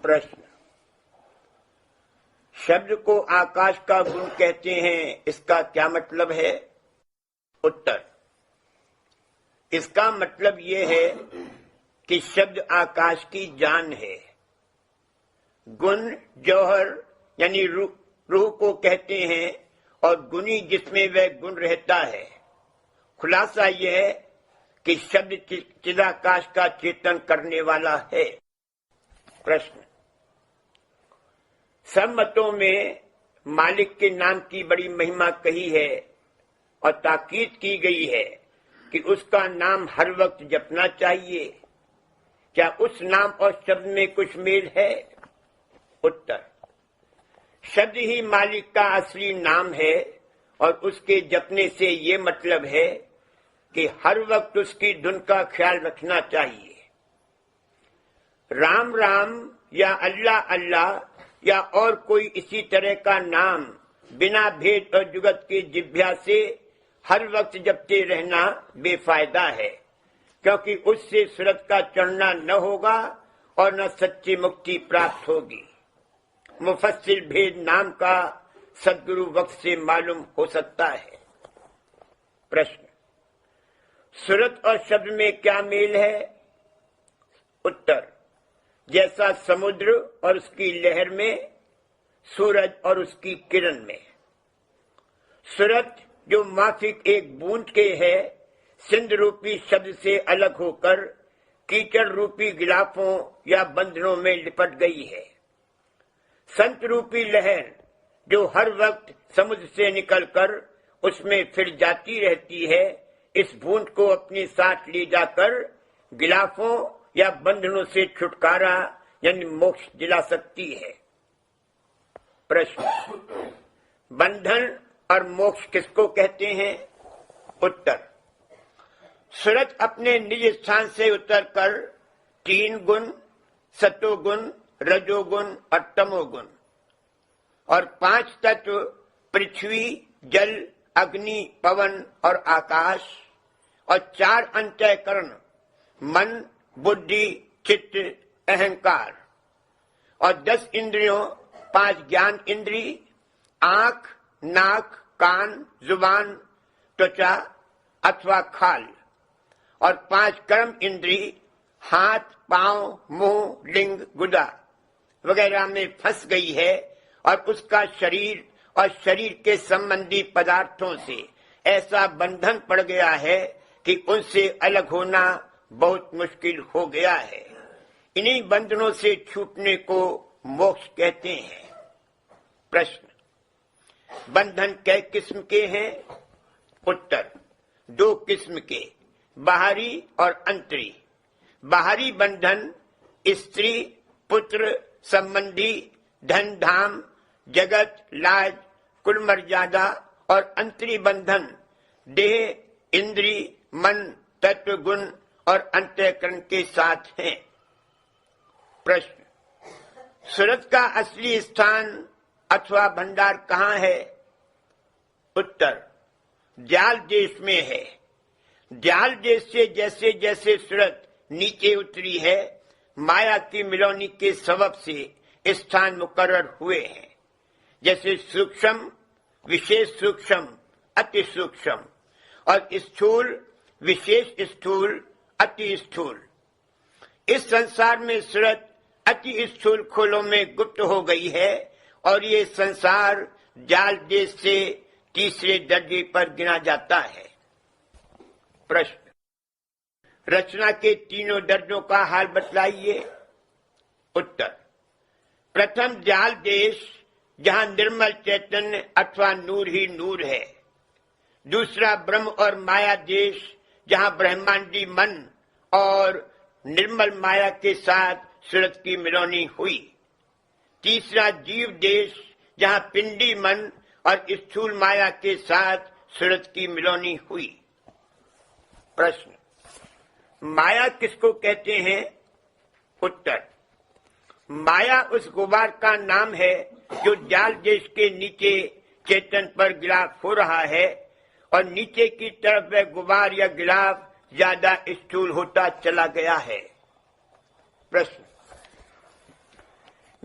प्रश्न, शब्द को आकाश का गुण कहते हैं, इसका क्या मतलब है? उत्तर, इसका मतलब यह है कि शब्द आकाश की जान है। गुण जौहर यानी रूह को कहते हैं और गुणी जिसमें वह गुण रहता है। खुलासा यह है कि शब्द चिदाकाश का चेतन करने वाला है। प्रश्न, सब मतों में मालिक के नाम की बड़ी महिमा कही है और ताकीद की गई है कि उसका नाम हर वक्त जपना चाहिए। क्या उस नाम और शब्द में कुछ मेल है? उत्तर, शब्द ही मालिक का असली नाम है और उसके जपने से ये मतलब है कि हर वक्त उसकी धुन का ख्याल रखना चाहिए। राम राम या अल्लाह अल्लाह या और कोई इसी तरह का नाम बिना भेद और जुगत के जिह्वा से हर वक्त जपते रहना बेफायदा है, क्योंकि उससे सूरत का चढ़ना न होगा और न सच्ची मुक्ति प्राप्त होगी। मुफस्सिल भेद नाम का सदगुरु वक्त से मालूम हो सकता है। प्रश्न, सूरत और शब्द में क्या मेल है? उत्तर, जैसा समुद्र और उसकी लहर में, सूरज और उसकी किरण में। सूरत जो माफिक एक बूंद के है, सिंध रूपी शब्द से अलग होकर कीचड़ रूपी गिलाफों या बंधनों में लिपट गई है। संत रूपी लहर जो हर वक्त समुद्र से निकलकर उसमें फिर जाती रहती है, इस बूंद को अपने साथ ले जाकर गिलाफों या बंधनों से छुटकारा यानी मोक्ष दिला सकती है। प्रश्न, बंधन और मोक्ष किसको कहते हैं? उत्तर, सूरत अपने निज स्थान से उतरकर 3 गुण सतोगुण, रजोगुण और तमोगुण और 5 तत्व पृथ्वी, जल, अग्नि, पवन और आकाश और 4 अंतःकरण मन, बुद्धि, चित्त, अहंकार और 10 इंद्रियों, 5 ज्ञान इंद्री, आंख, नाक, कान, जुबान, त्वचा अथवा खाल और 5 कर्म इंद्री, हाथ, पांव, मुंह, लिंग, गुदा वगैरह में फंस गई है और उसका शरीर और शरीर के संबंधी पदार्थों से ऐसा बंधन पड़ गया है कि उनसे अलग होना बहुत मुश्किल हो गया है। इन्हीं बंधनों से छूटने को मोक्ष कहते हैं। प्रश्न, बंधन कै किस्म के हैं? उत्तर, 2 किस्म के, बाहरी और अंतरी। बाहरी बंधन स्त्री, पुत्र, संबंधी, धन धाम, जगत, लाज, कुल मर्यादा और अंतरी बंधन देह, इंद्री, मन, तत्व, गुण और अंतःकरण के साथ हैं। प्रश्न, सूरत का असली स्थान अथवा भंडार कहाँ है? उत्तर, जाल देश में है। जाल देश से जैसे जैसे सूरत नीचे उतरी है, माया की मिलौनी के सबब से स्थान मुकर्रर हुए हैं, जैसे सूक्ष्म, विशेष सूक्ष्म, अति सूक्ष्म और स्थूल, विशेष स्थूल, अति स्थूल। इस संसार में सूरत अति स्थूल खोलों में गुप्त हो गई है और ये संसार जाल देश से तीसरे दर्जे पर गिना जाता है। प्रश्न, रचना के तीनों दर्जों का हाल बतलाइए। उत्तर, प्रथम जाल देश जहां निर्मल चैतन्य अथवा नूर ही नूर है। दूसरा ब्रह्म और माया देश जहां ब्रह्मांडी मन और निर्मल माया के साथ सूरत की मिलौनी हुई। तीसरा जीव देश जहां पिंडी मन और स्थूल माया के साथ सूरत की मिलौनी हुई। प्रश्न, माया किसको कहते हैं? उत्तर, माया उस गुबार का नाम है जो जाल देश के नीचे चेतन पर गिलाफ हो रहा है और नीचे की तरफ वह गुबार या गिलाफ ज्यादा स्थूल होता चला गया है। प्रश्न,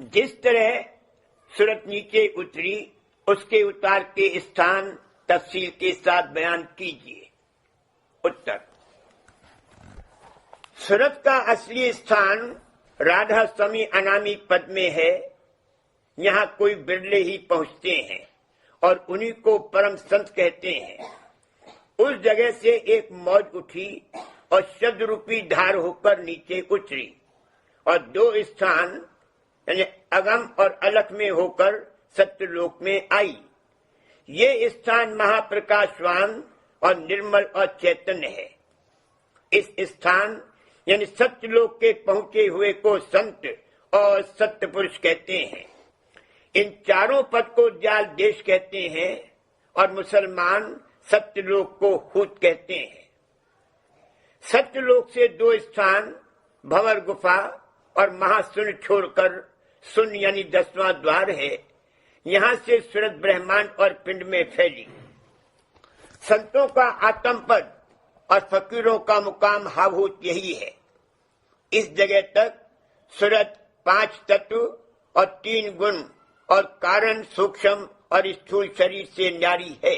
जिस तरह सूरत नीचे उतरी उसके उतार के स्थान तफसील के साथ बयान कीजिए। उत्तर, सूरत का असली स्थान राधा स्वामी अनामी पद में है। यहाँ कोई बिरले ही पहुंचते हैं और उन्हीं को परम संत कहते हैं। उस जगह से एक मौज उठी और शब्द रूपी धार होकर नीचे उतरी और दो स्थान यानी अगम और अलख में होकर सत्यलोक में आई। ये स्थान महाप्रकाशवान और निर्मल और चैतन्य है। इस स्थान यानी सत्यलोक के पहुंचे हुए को संत और सत्य पुरुष कहते हैं। इन चारों पद को जाल देश कहते हैं और मुसलमान सत्यलोक को हूत कहते हैं। सत्यलोक से दो स्थान भंवर गुफा और महाशून्य छोड़कर शून्य यानी 10वां द्वार है। यहाँ से सूरत ब्रह्मांड और पिंड में फैली। संतों का आत्म पद और फकीरों का मुकाम हाभूत यही है। इस जगह तक सूरत 5 तत्व और 3 गुण और कारण सूक्ष्म और स्थूल शरीर से न्यारी है।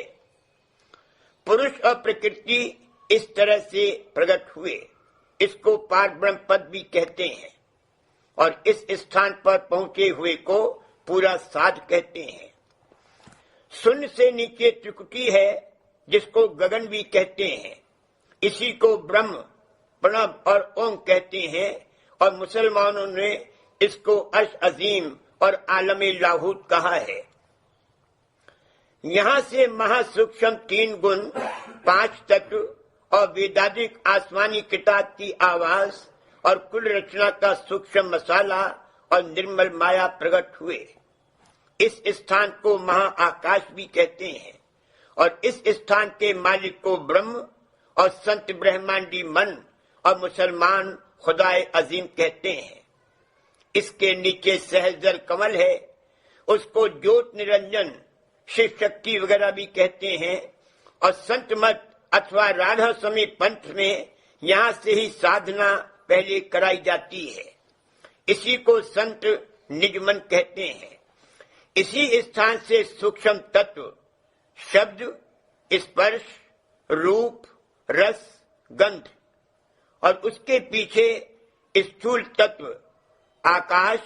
पुरुष और प्रकृति इस तरह से प्रकट हुए। इसको पार ब्रह्म पद भी कहते हैं और इस स्थान पर पहुंचे हुए को पूरा साध कहते हैं। शून्य से नीचे त्रिकुटी है जिसको गगन भी कहते हैं। इसी को ब्रह्म, प्रणव और ओम कहते हैं और मुसलमानों ने इसको अर्श अजीम और आलमे लाहूत कहा है। यहाँ से महासूक्ष्म 3 गुण, 5 तत्व और वेदांतिक आसमानी किताब की आवाज और कुल रचना का सूक्ष्म मसाला और निर्मल माया प्रकट हुए। इस स्थान को महाआकाश भी कहते हैं और इस स्थान के मालिक को ब्रह्म और संत ब्रह्मांडी मन और मुसलमान खुदाए अजीम कहते हैं। इसके नीचे सहज जल कमल है। उसको ज्योत निरंजन, शिव शक्ति वगैरह भी कहते हैं और संत मत अथवा राधा स्वामी पंथ में यहाँ से ही साधना पहले कराई जाती है। इसी को संत निजमन कहते हैं। इसी स्थान से सूक्ष्म तत्व शब्द, स्पर्श, रूप, रस, गंध और उसके पीछे स्थूल तत्व आकाश,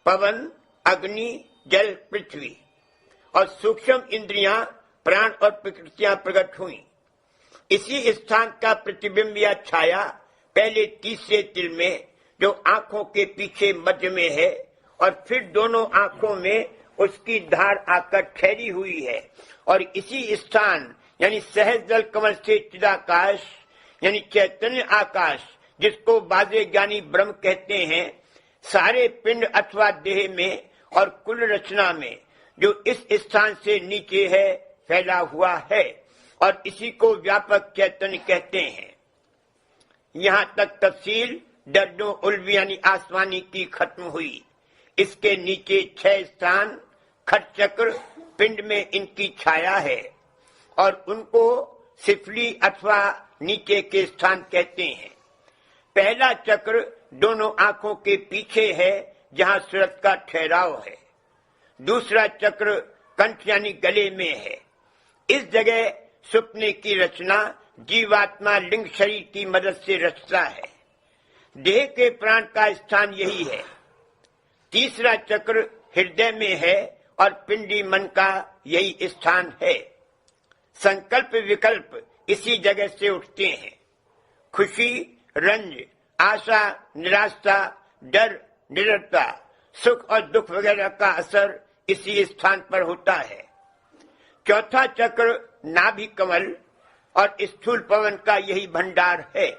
पवन, अग्नि, जल, पृथ्वी और सूक्ष्म इंद्रियां, प्राण और प्रकृतियां प्रकट हुई। इसी स्थान का प्रतिबिंब या छाया पहले तीसरे तिल में जो आंखों के पीछे मध्य में है और फिर दोनों आंखों में उसकी धार आकर ठहरी हुई है और इसी स्थान यानी सहज जल कमल से चिदाकाश यानी चैतन्य आकाश, जिसको बाजे ज्ञानी ब्रह्म कहते हैं, सारे पिंड अथवा देह में और कुल रचना में जो इस स्थान से नीचे है फैला हुआ है और इसी को व्यापक चैतन्य कहते हैं। यहाँ तक तफसील दर्जों उल्वी यानी आसमानी की खत्म हुई। इसके नीचे 6 स्थान खट चक्र पिंड में इनकी छाया है और उनको सिफली अथवा नीचे के स्थान कहते हैं। पहला चक्र दोनों आंखों के पीछे है जहाँ सूरत का ठहराव है। दूसरा चक्र कंठ यानी गले में है। इस जगह सुपने की रचना जीवात्मा लिंग शरीर की मदद से रचता है। देह के प्राण का स्थान यही है। तीसरा चक्र हृदय में है और पिंडी मन का यही स्थान है। संकल्प विकल्प इसी जगह से उठते हैं। खुशी, रंज, आशा, निराशा, डर, निडरता, सुख और दुख वगैरह का असर इसी स्थान पर होता है। चौथा चक्र नाभि कमल और स्थूल पवन का यही भंडार है।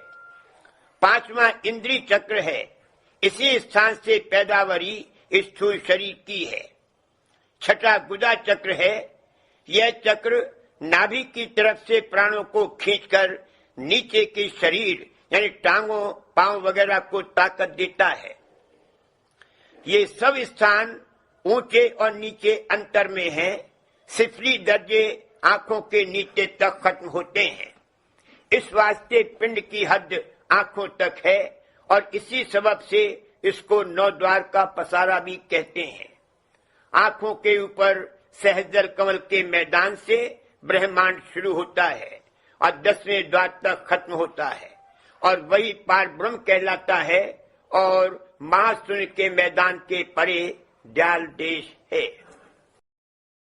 5वां इंद्रिय चक्र है। इसी स्थान से पैदावारी स्थूल शरीर की है। 6ठा गुदा चक्र है। यह चक्र नाभि की तरफ से प्राणों को खींचकर नीचे के शरीर यानी टांगों, पांव वगैरह को ताकत देता है। ये सब स्थान ऊंचे और नीचे अंतर में हैं। सिफली दर्जे आंखों के नीचे तक खत्म होते हैं। इस वास्ते पिंड की हद आंखों तक है और इसी सबब से इसको 9 द्वार का पसारा भी कहते हैं। आंखों के ऊपर सहस्त्र कमल के मैदान से ब्रह्मांड शुरू होता है और 10वें द्वार तक खत्म होता है और वही पार ब्रह्म कहलाता है और महाशून्य के मैदान के परे दयाल देश है।